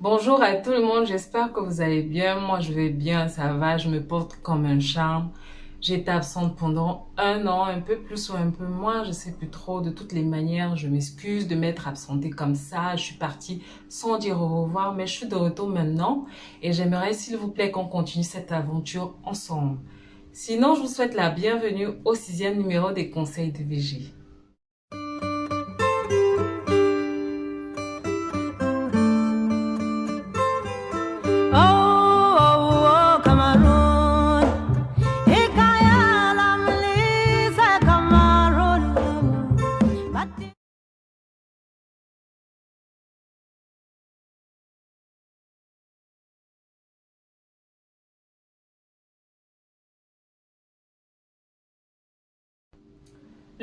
Bonjour à tout le monde, j'espère que vous allez bien. Moi, je vais bien, ça va, je me porte comme un charme. J'étais absente pendant un an, un peu plus ou un peu moins, je sais plus trop. De toutes les manières, je m'excuse de m'être absentée comme ça. Je suis partie sans dire au revoir, mais je suis de retour maintenant et j'aimerais, s'il vous plaît, qu'on continue cette aventure ensemble. Sinon, je vous souhaite la bienvenue au 6e numéro des conseils de VG.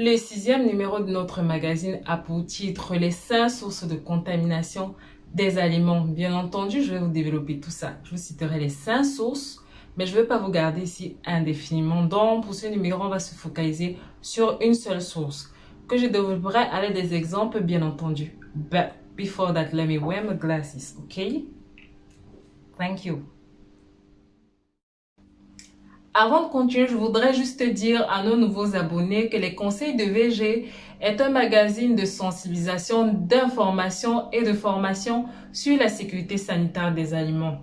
Le 6e numéro de notre magazine a pour titre les 5 sources de contamination des aliments. Bien entendu, je vais vous développer tout ça. Je vous citerai les 5 sources, mais je ne vais pas vous garder ici indéfiniment. Donc, pour ce numéro, on va se focaliser sur une seule source que je développerai à l'aide des exemples, bien entendu. But before that, let me wear my glasses, okay? Thank you. Avant de continuer, je voudrais juste dire à nos nouveaux abonnés que les conseils de VG est un magazine de sensibilisation, d'information et de formation sur la sécurité sanitaire des aliments.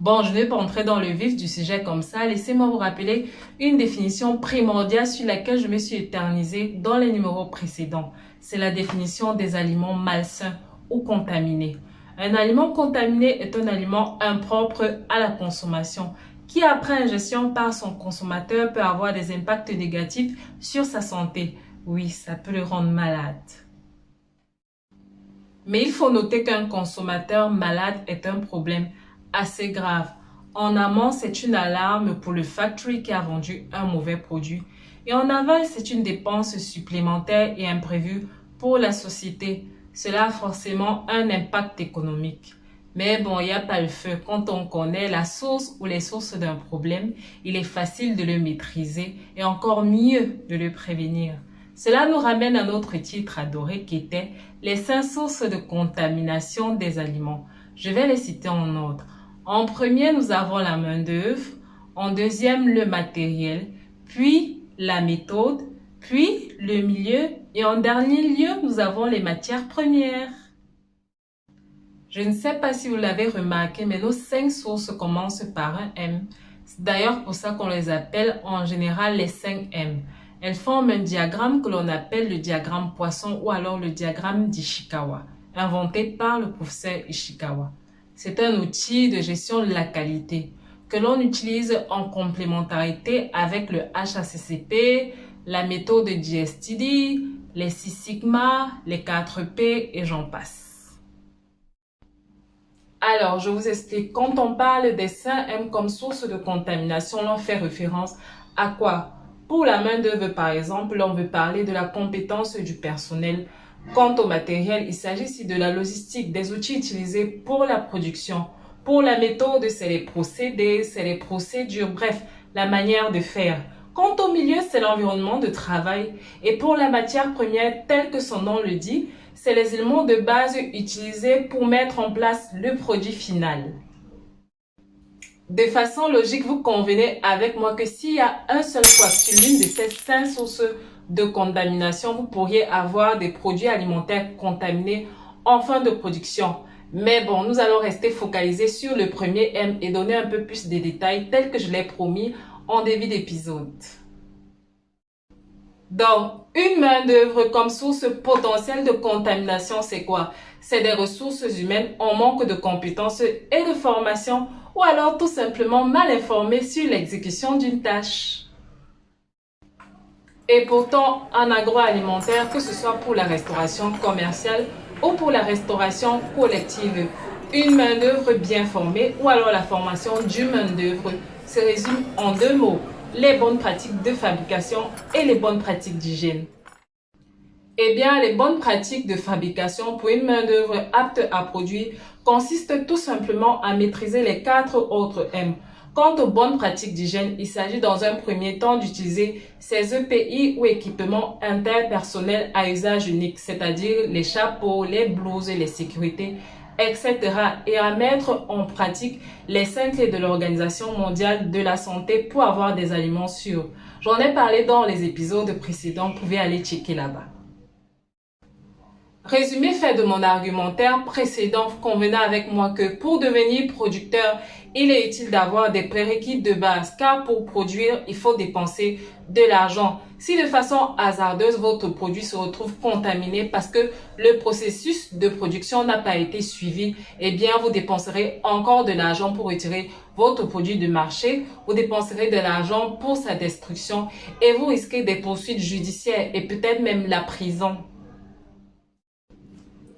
Bon, je ne vais pas entrer dans le vif du sujet comme ça. Laissez-moi vous rappeler une définition primordiale sur laquelle je me suis éternisée dans les numéros précédents. C'est la définition des aliments malsains ou contaminés. Un aliment contaminé est un aliment impropre à la consommation qui, après ingestion par son consommateur, peut avoir des impacts négatifs sur sa santé. Oui, ça peut le rendre malade. Mais il faut noter qu'un consommateur malade est un problème assez grave. En amont, c'est une alarme pour le factory qui a vendu un mauvais produit. Et en aval, c'est une dépense supplémentaire et imprévue pour la société. Cela a forcément un impact économique. Mais bon, il n'y a pas le feu. Quand on connaît la source ou les sources d'un problème, il est facile de le maîtriser et encore mieux de le prévenir. Cela nous ramène à notre titre adoré qui était les 5 sources de contamination des aliments. Je vais les citer en ordre. En premier, nous avons la main-d'œuvre. En deuxième, le matériel. Puis, la méthode. Puis, le milieu. Et en dernier lieu, nous avons les matières premières. Je ne sais pas si vous l'avez remarqué, mais nos 5 sources commencent par un M. C'est d'ailleurs pour ça qu'on les appelle en général les 5 M. Elles forment un diagramme que l'on appelle le diagramme poisson ou alors le diagramme d'Ishikawa, inventé par le professeur Ishikawa. C'est un outil de gestion de la qualité que l'on utilise en complémentarité avec le HACCP, la méthode GSTD, les 6 Sigma, les 4 P et j'en passe. Alors, je vous explique. Quand on parle des 5 M comme source de contamination, on fait référence à quoi? Pour la main-d'œuvre, par exemple, on veut parler de la compétence du personnel. Quant au matériel, il s'agit ici de la logistique, des outils utilisés pour la production. Pour la méthode, c'est les procédés, c'est les procédures, bref, la manière de faire. Quant au milieu, c'est l'environnement de travail. Et pour la matière première, tel que son nom le dit, c'est les éléments de base utilisés pour mettre en place le produit final. De façon logique, vous convenez avec moi que s'il y a un seul poids sur l'une de ces 5 sources de contamination, vous pourriez avoir des produits alimentaires contaminés en fin de production. Mais bon, nous allons rester focalisés sur le premier M et donner un peu plus de détails tels que je l'ai promis en début d'épisode. Donc, une main-d'œuvre comme source potentielle de contamination, c'est quoi? C'est des ressources humaines en manque de compétences et de formation ou alors tout simplement mal informées sur l'exécution d'une tâche. Et pourtant, en agroalimentaire, que ce soit pour la restauration commerciale ou pour la restauration collective, une main-d'œuvre bien formée ou alors la formation d'une main-d'œuvre se résume en 2 mots. Les bonnes pratiques de fabrication et les bonnes pratiques d'hygiène. Eh bien, les bonnes pratiques de fabrication pour une main-d'œuvre apte à produire consistent tout simplement à maîtriser les 4 autres M. Quant aux bonnes pratiques d'hygiène, il s'agit dans un premier temps d'utiliser ces EPI ou équipements interpersonnels à usage unique, c'est-à-dire les chapeaux, les blouses et les sécurités etc. et à mettre en pratique les 5 clés de l'Organisation mondiale de la santé pour avoir des aliments sûrs. J'en ai parlé dans les épisodes précédents, vous pouvez aller checker là-bas. Résumé fait de mon argumentaire précédent, convenez avec moi que pour devenir producteur, il est utile d'avoir des prérequis de base, car pour produire, il faut dépenser de l'argent. Si de façon hasardeuse, votre produit se retrouve contaminé parce que le processus de production n'a pas été suivi, eh bien, vous dépenserez encore de l'argent pour retirer votre produit du marché, vous dépenserez de l'argent pour sa destruction et vous risquez des poursuites judiciaires et peut-être même la prison.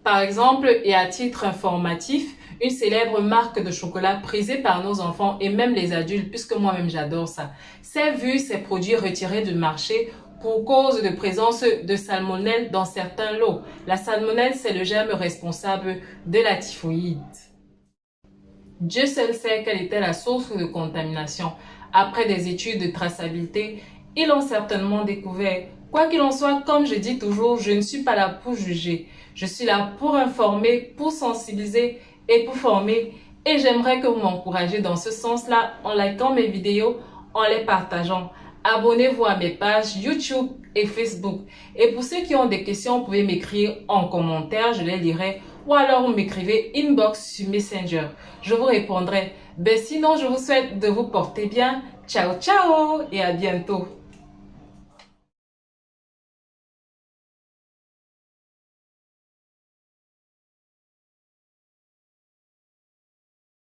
Par exemple, et à titre informatif, une célèbre marque de chocolat prisée par nos enfants et même les adultes, puisque moi-même j'adore ça, s'est vu ses produits retirés du marché pour cause de présence de salmonelle dans certains lots. La salmonelle, c'est le germe responsable de la typhoïde. Dieu seul sait quelle était la source de contamination. Après des études de traçabilité, ils l'ont certainement découvert. Quoi qu'il en soit, comme je dis toujours, je ne suis pas là pour juger. Je suis là pour informer, pour sensibiliser et pour former. Et j'aimerais que vous m'encouragez dans ce sens-là en likant mes vidéos, en les partageant. Abonnez-vous à mes pages YouTube et Facebook. Et pour ceux qui ont des questions, vous pouvez m'écrire en commentaire, je les lirai. Ou alors vous m'écrivez inbox sur Messenger. Je vous répondrai. Sinon, je vous souhaite de vous porter bien. Ciao, ciao et à bientôt.